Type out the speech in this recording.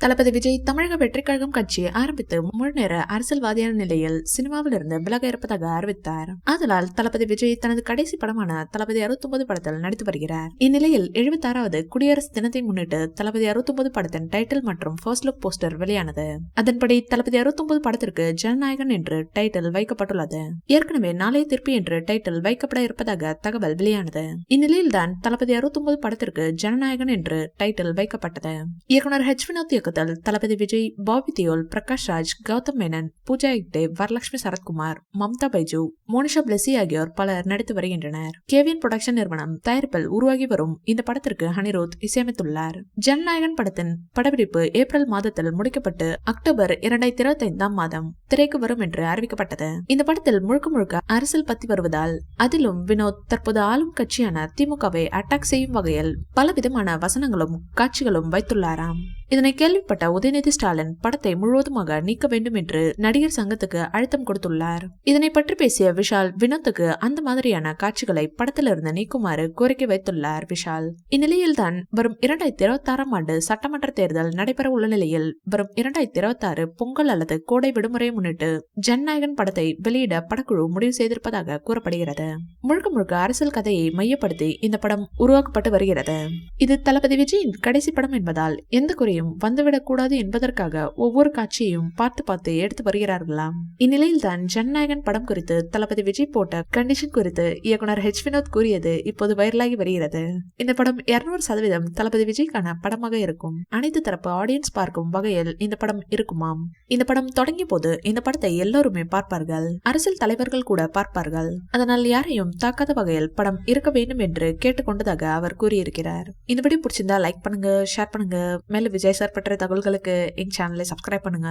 தளபதி விஜய் தமிழக வெற்றிக் கழகம் கட்சியை ஆரம்பித்து முழுநேர அரசியல்வாதியான நிலையில் சினிமாவிலிருந்து விலக இருப்பதாக அறிவித்தார். ஆதலால் தளபதி விஜய் தனது கடைசி படமான தளபதி 69 படத்தில் நடித்து வருகிறார். இந்நிலையில் 76வது குடியரசு தினத்தை முன்னிட்டு தளபதி 69 படத்தின் டைட்டில் மற்றும் ஃபர்ஸ்ட் லுக் போஸ்டர் வெளியானது. அதன்படி தளபதி 69 படத்திற்கு ஜனநாயகன் என்று டைட்டில் வைக்கப்பட்டுள்ளது. ஏற்கனவே நாளைய திருப்பி என்று டைட்டில் வைக்கப்பட இருப்பதாக தகவல் வெளியானது. இந்நிலையில்தான் தளபதி 69 படத்திற்கு ஜனநாயகன் என்று டைட்டில் வைக்கப்பட்டது. இயக்குனர் H. வினோத் தளபதி விஜய், பாபி தியோல், பிரகாஷ் ராஜ், கௌதம் மேனன், பூஜா ஹெக்டே, வரலட்சுமி சரத்குமார், மம்தா பைஜு, மோனிஷா பிளெஸி ஆகியோர் பலர் நடித்து வருகின்றனர். கேவிஎன் புரொடக்ஷன் நிறுவனம் தயாரிப்பில் உருவாகி வரும் இந்த படத்திற்கு அனிருத் இசையமைத்துள்ளார். ஜனநாயகன் படத்தின் படப்பிடிப்பு ஏப்ரல் மாதத்தில் முடிக்கப்பட்டு அக்டோபர் 2025 மாதம் திரைக்கு வரும் என்று அறிவிக்கப்பட்டது. இந்த படத்தில் முழுக்க முழுக்க அரசியல் பத்தி வருவதால் அதிலும் வினோத் தற்போது ஆளும் கட்சியான திமுகவை அட்டாக் செய்யும் வகையில் பலவிதமான வசனங்களும் காட்சிகளும் வைத்துள்ளாராம். இதனை கேள்விப்பட்ட உதயநிதி ஸ்டாலின் படத்தை முழுவதுமாக நீக்க வேண்டும் என்று நடிகர் சங்கத்துக்கு அழுத்தம் கொடுத்துள்ளார். இதனை பற்றி பேசிய விஷால் வினோத்துக்கு அந்த மாதிரியான காட்சிகளை படத்திலிருந்து நீக்குமாறு கோரிக்கை வைத்துள்ளார். விஷால் இந்நிலையில்தான் வரும் 2026 ஆண்டு சட்டமன்ற தேர்தல் நடைபெற உள்ள நிலையில் வரும் 2026 பொங்கல் அல்லது கோடை விடுமுறையை முன்னிட்டு ஜனநாயகன் படத்தை வெளியிட படக்குழு முடிவு செய்திருப்பதாக கூறப்படுகிறது. முழுக்க முழுக்க அரசியல் கதையை மையப்படுத்தி இந்த படம் உருவாக்கப்பட்டு வருகிறது. இது தளபதி விஜயின் கடைசி படம் என்பதால் எந்த குறையும் வந்துவிடக் கூடாது என்பதற்காக ஒவ்வொரு காட்சியையும் பார்த்து எடுத்து வருகிறார்களாம். இந்நிலையில்தான் ஜனநாயகன் படம் குறித்து தளபதி விஜய் போட்ட கண்டிஷன் குறித்து இயக்குனர் H. வினோத் கூறியது இப்போது வைரலாகி வருகிறது. இந்த படம் 200% தளபதி விஜய்க்கான படமாக இருக்கும். அனைத்து தரப்பு ஆடியன்ஸ் பார்க்கும் வகையில் இந்த படம் இருக்குமாம். இந்த படம் தொடங்கிய போது இந்த படத்தை எல்லோருமே பார்ப்பார்கள். அரசியல் தலைவர்கள் கூட பார்ப்பார்கள். அதனால் யாரையும் தாக்காத வகையில் படம் இருக்க வேண்டும் என்று கேட்டுக்கொண்டதாக அவர் கூறியிருக்கிறார். இந்த வீடியோ பிடிச்சிருந்தா லைக் பண்ணுங்க, ஷேர் பண்ணுங்க. மேலும் விஜய் சார் பற்றிய தகவல்களுக்கு எங்க சேனலை சப்ஸ்கிரைப் பண்ணுங்க.